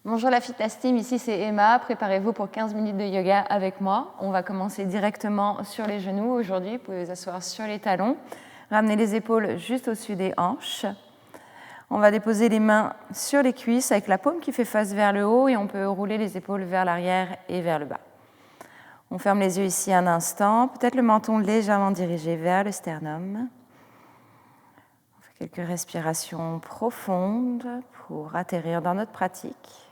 Bonjour la Fitness Team, ici c'est Emma. Préparez-vous pour 15 minutes de yoga avec moi. On va commencer directement sur les genoux aujourd'hui. Vous pouvez vous asseoir sur les talons. Ramenez les épaules juste au-dessus des hanches. On va déposer les mains sur les cuisses avec la paume qui fait face vers le haut et on peut rouler les épaules vers l'arrière et vers le bas. On ferme les yeux ici un instant, peut-être le menton légèrement dirigé vers le sternum. On fait quelques respirations profondes pour atterrir dans notre pratique.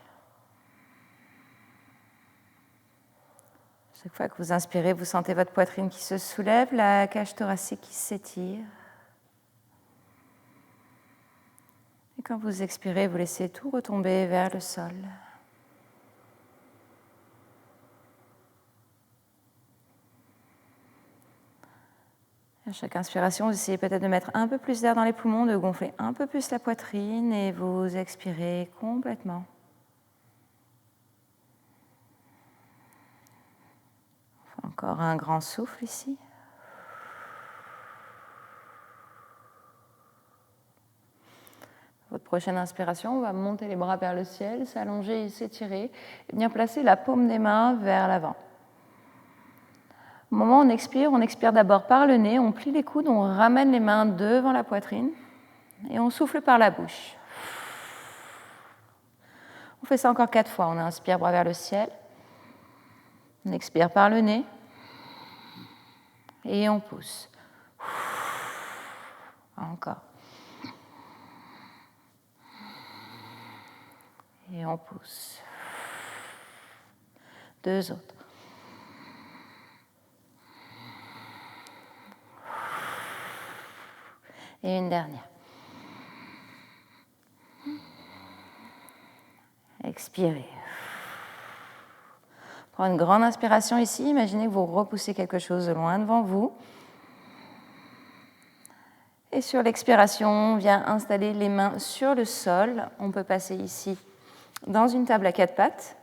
Chaque fois que vous inspirez, vous sentez votre poitrine qui se soulève, la cage thoracique qui s'étire. Et quand vous expirez, vous laissez tout retomber vers le sol. À chaque inspiration, vous essayez peut-être de mettre un peu plus d'air dans les poumons, de gonfler un peu plus la poitrine et vous expirez complètement. Encore un grand souffle ici. Votre prochaine inspiration, on va monter les bras vers le ciel, s'allonger et s'étirer, et bien placer la paume des mains vers l'avant. Au moment où on expire d'abord par le nez, on plie les coudes, on ramène les mains devant la poitrine et on souffle par la bouche. On fait ça encore 4 fois. On inspire, bras vers le ciel. On expire par le nez et on pousse. Encore. Et on pousse. 2 autres. Et une dernière. Expirez. Prenez une grande inspiration ici. Imaginez que vous repoussez quelque chose de loin devant vous. Et sur l'expiration, on vient installer les mains sur le sol. On peut passer ici dans une table à 4 pattes.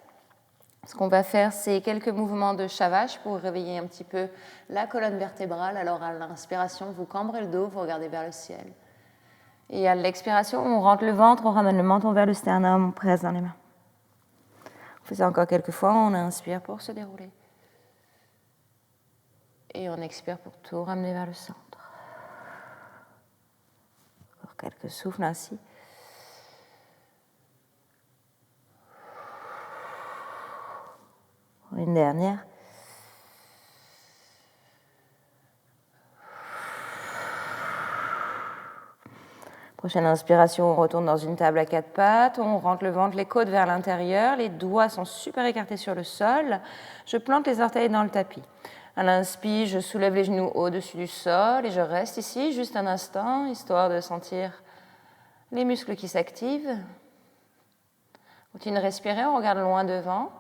Ce qu'on va faire, c'est quelques mouvements de Shavash pour réveiller un petit peu la colonne vertébrale. Alors à l'inspiration, vous cambrez le dos, vous regardez vers le ciel. Et à l'expiration, on rentre le ventre, on ramène le menton vers le sternum, on presse dans les mains. On fait ça encore quelques fois, on inspire pour se dérouler. Et on expire pour tout ramener vers le centre. Encore quelques souffles ainsi. Une dernière. Prochaine inspiration, on retourne dans une table à 4 pattes, on rentre le ventre, les côtes vers l'intérieur, les doigts sont super écartés sur le sol. Je plante les orteils dans le tapis. À l'inspire, je soulève les genoux au-dessus du sol et je reste ici juste un instant, histoire de sentir les muscles qui s'activent. Continue de respirer, on regarde loin devant.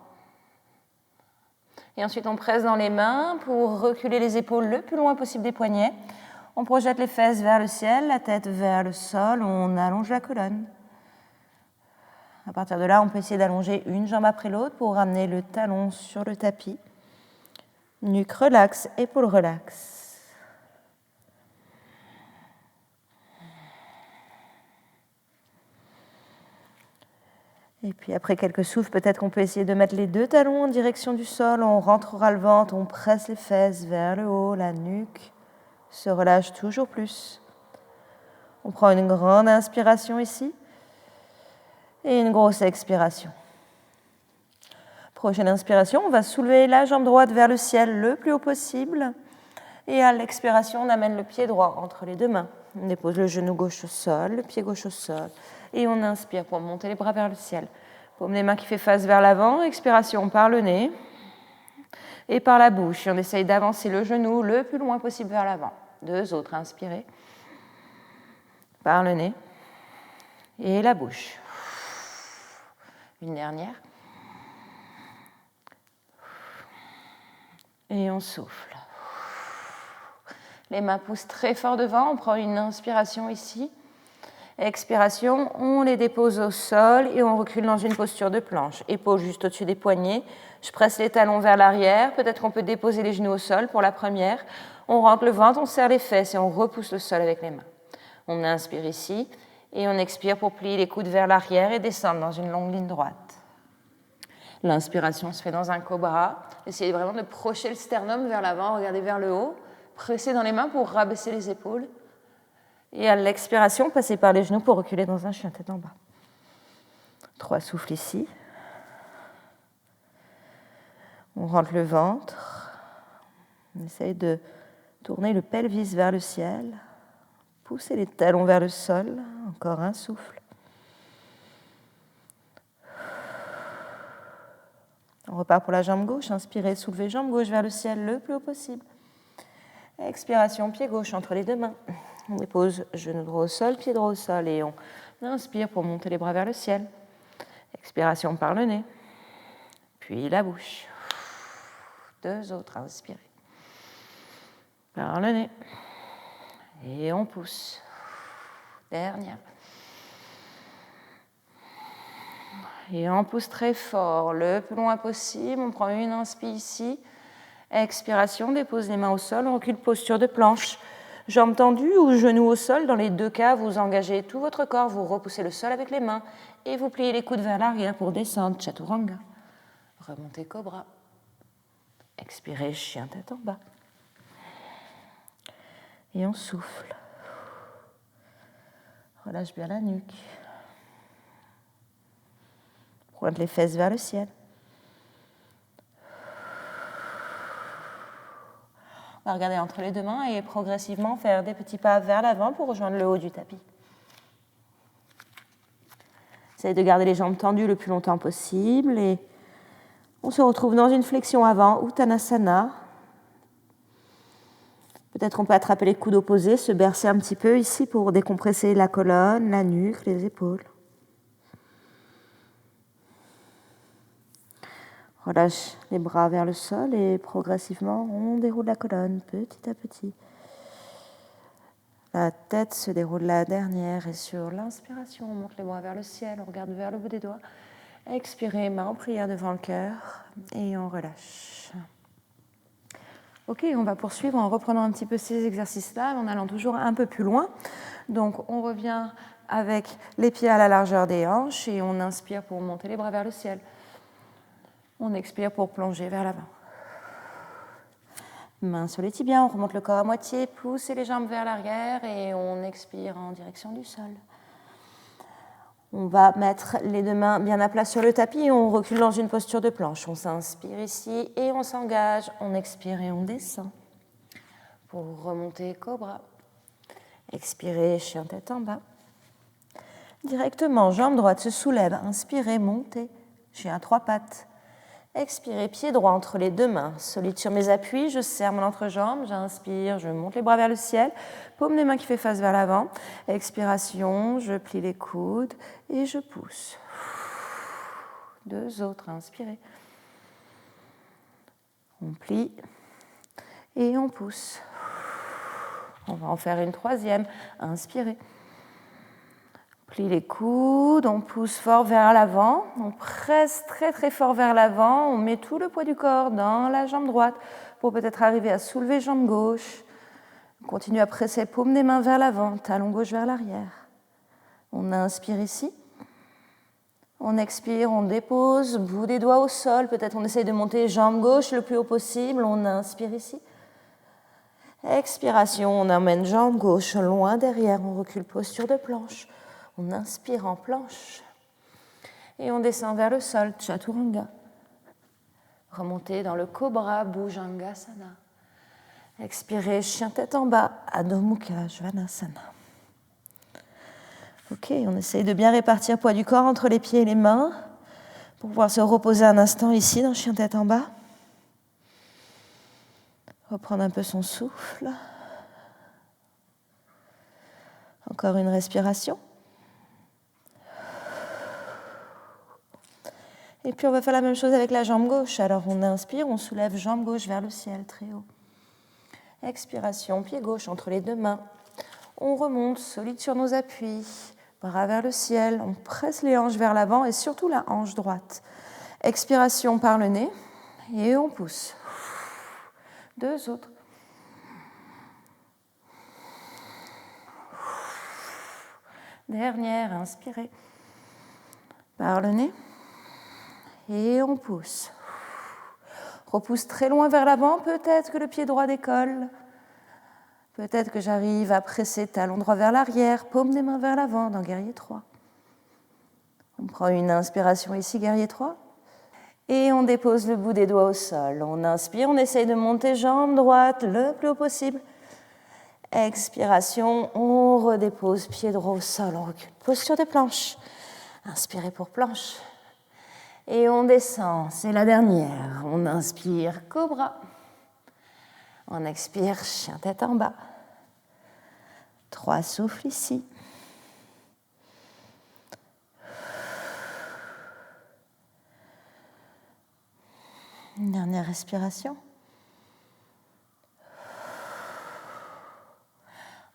Et ensuite, on presse dans les mains pour reculer les épaules le plus loin possible des poignets. On projette les fesses vers le ciel, la tête vers le sol, on allonge la colonne. À partir de là, on peut essayer d'allonger une jambe après l'autre pour ramener le talon sur le tapis. Nuque relaxe, épaules relaxes. Et puis après quelques souffles, peut-être qu'on peut essayer de mettre les 2 talons en direction du sol. On rentrera le ventre, on presse les fesses vers le haut, la nuque se relâche toujours plus. On prend une grande inspiration ici et une grosse expiration. Prochaine inspiration, on va soulever la jambe droite vers le ciel le plus haut possible. Et à l'expiration, on amène le pied droit entre les 2 mains. On dépose le genou gauche au sol, le pied gauche au sol. Et on inspire pour monter les bras vers le ciel. Paume des mains qui fait face vers l'avant. Expiration par le nez et par la bouche. Et on essaye d'avancer le genou le plus loin possible vers l'avant. 2 autres, inspirez. Par le nez et la bouche. Une dernière. Et on souffle. Les mains poussent très fort devant. On prend une inspiration ici. Expiration, on les dépose au sol et on recule dans une posture de planche. Épaules juste au-dessus des poignets. Je presse les talons vers l'arrière. Peut-être qu'on peut déposer les genoux au sol pour la première. On rentre le ventre, on serre les fesses et on repousse le sol avec les mains. On inspire ici et on expire pour plier les coudes vers l'arrière et descendre dans une longue ligne droite. L'inspiration se fait dans un cobra. Essayez vraiment de projeter le sternum vers l'avant, regardez vers le haut. Pressez dans les mains pour rabaisser les épaules. Et à l'expiration, passez par les genoux pour reculer dans un chien tête en bas. 3 souffles ici. On rentre le ventre. On essaye de tourner le pelvis vers le ciel. Poussez les talons vers le sol. Encore un souffle. On repart pour la jambe gauche. Inspirez, soulevez jambe gauche vers le ciel le plus haut possible. Expiration, pied gauche entre les 2 mains. On dépose genou droit au sol, pied droit au sol et on inspire pour monter les bras vers le ciel. Expiration par le nez, puis la bouche. 2 autres, inspirez. Par le nez. Et on pousse. Dernière. Et on pousse très fort, le plus loin possible. On prend une inspire ici. Expiration, dépose les mains au sol, on recule posture de planche. Jambes tendues ou genoux au sol, dans les 2 cas, vous engagez tout votre corps, vous repoussez le sol avec les mains et vous pliez les coudes vers l'arrière pour descendre, chaturanga. Remontez cobra. Expirez, chien tête en bas. Et on souffle. Relâche bien la nuque. Pointe les fesses vers le ciel. On va regarder entre les 2 mains et progressivement faire des petits pas vers l'avant pour rejoindre le haut du tapis. Essayez de garder les jambes tendues le plus longtemps possible et on se retrouve dans une flexion avant, Uttanasana. Peut-être on peut attraper les coudes opposés, se bercer un petit peu ici pour décompresser la colonne, la nuque, les épaules. Relâche les bras vers le sol et progressivement, on déroule la colonne petit à petit. La tête se déroule la dernière et sur l'inspiration, on monte les bras vers le ciel, on regarde vers le bout des doigts. Expirez, main en prière devant le cœur et on relâche. Ok, on va poursuivre en reprenant un petit peu ces exercices-là, en allant toujours un peu plus loin. Donc on revient avec les pieds à la largeur des hanches et on inspire pour monter les bras vers le ciel. On expire pour plonger vers l'avant. Main sur les tibias, on remonte le corps à moitié, poussez les jambes vers l'arrière et on expire en direction du sol. On va mettre les 2 mains bien à plat sur le tapis et on recule dans une posture de planche. On s'inspire ici et on s'engage, on expire et on descend. Pour remonter cobra, expirez, chien tête en bas. Directement, jambe droite se soulève, inspirez, montez, chien à 3 pattes. Expirez, pied droit entre les 2 mains, solide sur mes appuis, je serre mon entrejambe, j'inspire, je monte les bras vers le ciel, paume des mains qui fait face vers l'avant. Expiration, je plie les coudes et je pousse. 2 autres, inspirez. On plie et on pousse. On va en faire une 3e, inspirez. Plie les coudes, on pousse fort vers l'avant, on presse très très fort vers l'avant, on met tout le poids du corps dans la jambe droite pour peut-être arriver à soulever jambe gauche. On continue à presser paume des mains vers l'avant, talon gauche vers l'arrière. On inspire ici. On expire, on dépose, bout des doigts au sol, peut-être on essaye de monter jambe gauche le plus haut possible, on inspire ici. Expiration, on emmène jambe gauche loin derrière, on recule posture de planche. On inspire en planche et on descend vers le sol, chaturanga. Remontez dans le cobra, bhujangasana. Expirez, chien tête en bas, Adho Mukha Svanasana. Ok, on essaye de bien répartir poids du corps entre les pieds et les mains pour pouvoir se reposer un instant ici dans chien tête en bas. Reprendre un peu son souffle. Encore une respiration. Et puis on va faire la même chose avec la jambe gauche. Alors on inspire, on soulève jambe gauche vers le ciel, très haut. Expiration, pied gauche entre les 2 mains. On remonte, solide sur nos appuis, bras vers le ciel. On presse les hanches vers l'avant et surtout la hanche droite. Expiration par le nez et on pousse. 2 autres. Dernière, inspirez par le nez. Et on pousse. Repousse très loin vers l'avant, peut-être que le pied droit décolle. Peut-être que j'arrive à presser talon droit vers l'arrière, paume des mains vers l'avant dans guerrier 3. On prend une inspiration ici, guerrier 3. Et on dépose le bout des doigts au sol. On inspire, on essaye de monter jambe droite le plus haut possible. Expiration, on redépose pied droit au sol, on recule. Posture de planche. Inspirez pour planche. Et on descend, c'est la dernière. On inspire, cobra. On expire, chien tête en bas. 3 souffles ici. Une dernière respiration.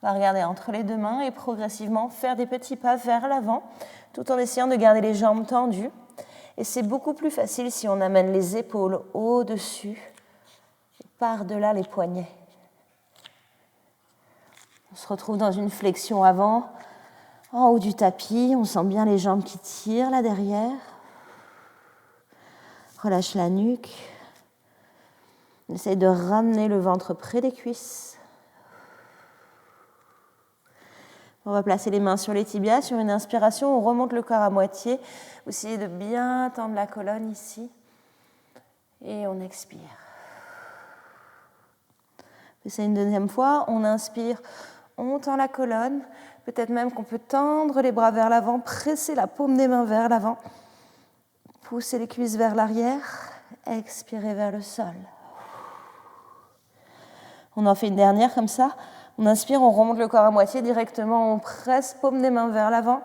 On va regarder entre les deux mains et progressivement faire des petits pas vers l'avant, tout en essayant de garder les jambes tendues. Et c'est beaucoup plus facile si on amène les épaules au-dessus et par-delà les poignets. On se retrouve dans une flexion avant, en haut du tapis. On sent bien les jambes qui tirent là derrière. Relâche la nuque. On essaye de ramener le ventre près des cuisses. On va placer les mains sur les tibias. Sur une inspiration, on remonte le corps à moitié. Vous essayez de bien tendre la colonne ici. Et on expire. C'est une deuxième fois. On inspire, on tend la colonne. Peut-être même qu'on peut tendre les bras vers l'avant, presser la paume des mains vers l'avant. Pousser les cuisses vers l'arrière. Expirer vers le sol. On en fait une dernière comme ça. On inspire, on remonte le corps à moitié directement, on presse paume des mains vers l'avant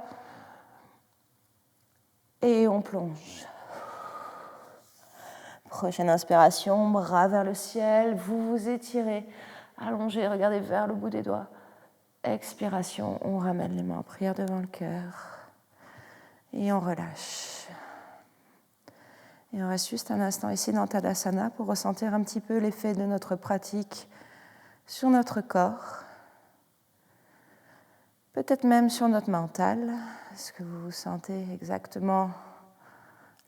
et on plonge. Prochaine inspiration, bras vers le ciel, vous vous étirez, allongez, regardez vers le bout des doigts. Expiration, on ramène les mains en prière devant le cœur et on relâche. Et on reste juste un instant ici dans Tadasana pour ressentir un petit peu l'effet de notre pratique sur notre corps, peut-être même sur notre mental. Est-ce que vous vous sentez exactement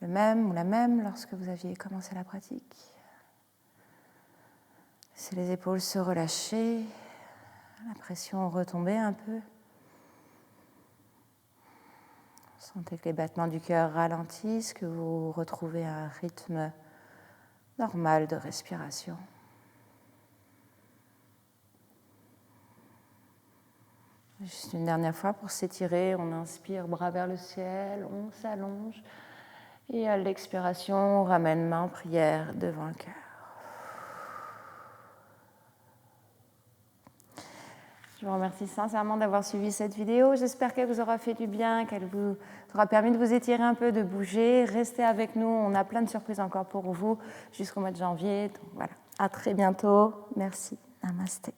le même ou la même lorsque vous aviez commencé la pratique? Si les épaules se relâchaient, la pression retombait un peu. Sentez que les battements du cœur ralentissent, que vous retrouvez un rythme normal de respiration. Juste une dernière fois pour s'étirer, on inspire, bras vers le ciel, on s'allonge. Et à l'expiration, on ramène main en prière devant le cœur. Je vous remercie sincèrement d'avoir suivi cette vidéo. J'espère qu'elle vous aura fait du bien, qu'elle vous aura permis de vous étirer un peu, de bouger. Restez avec nous, on a plein de surprises encore pour vous jusqu'au mois de janvier. Donc voilà, à très bientôt. Merci. Namasté.